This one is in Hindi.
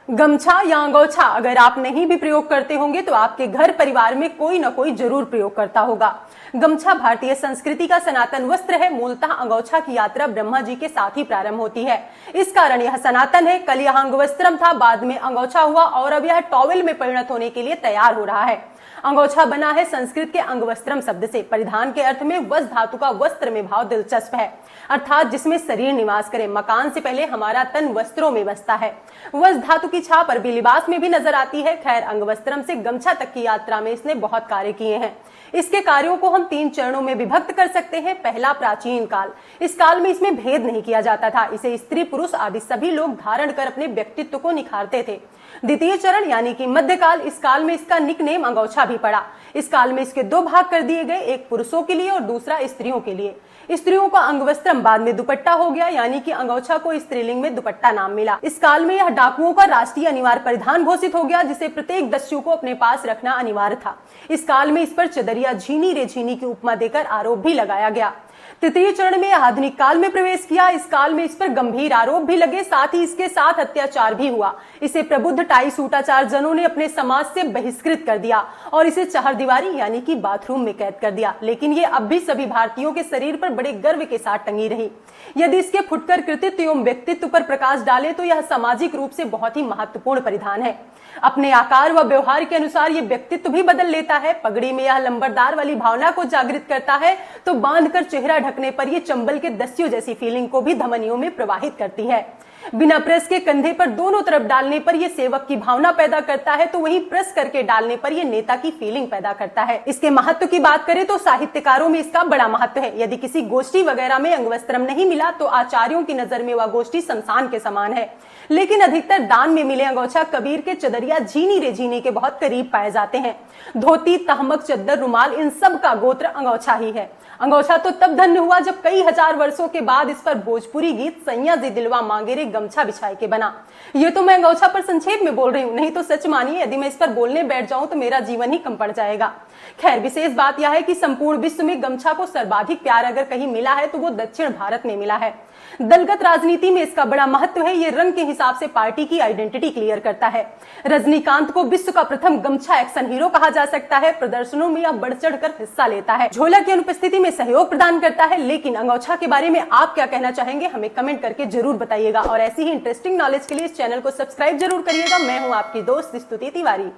गमछा या अंगोछा अगर आप नहीं भी प्रयोग करते होंगे तो आपके घर परिवार में कोई न कोई जरूर प्रयोग करता होगा। गमछा भारतीय संस्कृति का सनातन वस्त्र है। मूलतः अंगोछा की यात्रा ब्रह्मा जी के साथ ही प्रारंभ होती है। इस कारण यह सनातन है। कल यह अंगवस्त्रम था, बाद में अंगोछा हुआ और अब यह टॉवेल में परिणत होने के लिए तैयार हो रहा है। अंगोछा बना है संस्कृत के अंगवस्त्रम शब्द से। परिधान के अर्थ में वस धातु का वस्त्र में भाव दिलचस्प है, अर्थात जिसमें शरीर निवास करे। मकान से पहले हमारा तन वस्त्रों में बसता है। वस धातु की छाप अरबी लिबास में भी नजर आती है। खैर, अंगवस्त्रम से गमछा तक की यात्रा में इसने बहुत कार्य किए हैं। इसके कार्यों को हम 3 चरणों में विभक्त कर सकते हैं। पहला, प्राचीन काल। इस काल में इसमें भेद नहीं किया जाता था। इसे स्त्री पुरुष आदि सभी लोग धारण कर अपने व्यक्तित्व को निखारते थे। द्वितीय चरण यानी कि मध्यकाल। इस काल में इसका निकनेम अंगोछा भी पड़ा। इस काल में इसके 2 भाग कर दिए गए, एक पुरुषों के लिए और दूसरा स्त्रियों के लिए। स्त्रियों का अंगवस्त्रम बाद में दुपट्टा हो गया, यानी कि अंगोछा को स्त्रीलिंग में दुपट्टा नाम मिला। इस काल में यह डाकुओं का राष्ट्रीय अनिवार्य परिधान घोषित हो गया, जिसे प्रत्येक दस्यु को अपने पास रखना अनिवार्य था। इस काल में इस पर चदरिया झीनी रे झीनी की उपमा देकर आरोप भी लगाया गया। तृतीय चरण में आधुनिक काल में प्रवेश किया। इस काल में इस पर गंभीर आरोप भी लगे, साथ ही इसके साथ अत्याचार भी हुआ। इसे प्रबुद्ध टाई सूटाचार जनों ने अपने समाज से बहिष्कृत कर दिया और इसे चारदीवारी यानी कि बाथरूम में कैद कर दिया। लेकिन ये अब भी सभी भारतीयों के शरीर पर बड़े गर्व के साथ टंगी रही। यदि इसके फुटकर कृतित्व एवं व्यक्तित्व पर प्रकाश डाले तो यह सामाजिक रूप से बहुत ही महत्वपूर्ण परिधान है। अपने आकार व व्यवहार के अनुसार ये व्यक्तित्व भी बदल लेता है। पगड़ी में यह लंबरदार वाली भावना को जागृत करता है, तो बांधकर चेहरा ढकने पर यह चंबल के दस्यु जैसी फीलिंग को भी धमनियों में प्रवाहित करती है। बिना प्रेस के कंधे पर दोनों तरफ डालने पर यह सेवक की भावना पैदा करता है, तो वहीं प्रेस करके डालने पर यह नेता की फीलिंग पैदा करता है। इसके महत्व की बात करें तो साहित्यकारों में इसका बड़ा महत्व है। यदि किसी गोष्ठी वगैरह में अंगवस्त्रम नहीं मिला तो आचार्यों की नजर में वह गोष्ठी शमशान के समान है। लेकिन अधिकतर दान में मिले अंगोछा कबीर के चदरिया झीनी रे झीनी के बहुत करीब पाए जाते हैं। धोती, तहमक, चद्दर, रुमाल, इन सब का गोत्र अंगोछा ही है। अंगोछा तो तब धन्य हुआ जब कई हजार वर्षों के बाद इस पर भोजपुरी गीत सैया जी दिलवा मांगे रे गमछा बिछाए के बना। ये तो मैं अंगोछा पर संक्षेप में बोल रही हूँ, नहीं तो सच मानिए यदि मैं इस पर बोलने बैठ जाऊं तो मेरा जीवन ही कम पड़ जाएगा। खैर, विशेष बात यह है कि संपूर्ण विश्व में गमछा को सर्वाधिक प्यार अगर कहीं मिला है तो वो दक्षिण भारत में मिला है। दलगत राजनीति में इसका बड़ा महत्व है। ये रंग के हिसाब से पार्टी की आइडेंटिटी क्लियर करता है। रजनीकांत को विश्व का प्रथम गमछा एक्शन हीरो कहा जा सकता है। प्रदर्शनों में यह बढ़ चढ़कर हिस्सा लेता है, झोला की अनुपस्थिति में सहयोग प्रदान करता है। लेकिन अंगोछा के बारे में आप क्या कहना चाहेंगे, हमें कमेंट करके जरूर बताइएगा। और ऐसी ही इंटरेस्टिंग नॉलेज के लिए इस चैनल को सब्सक्राइब जरूर करिएगा। मैं हूँ आपकी दोस्त स्तुति तिवारी।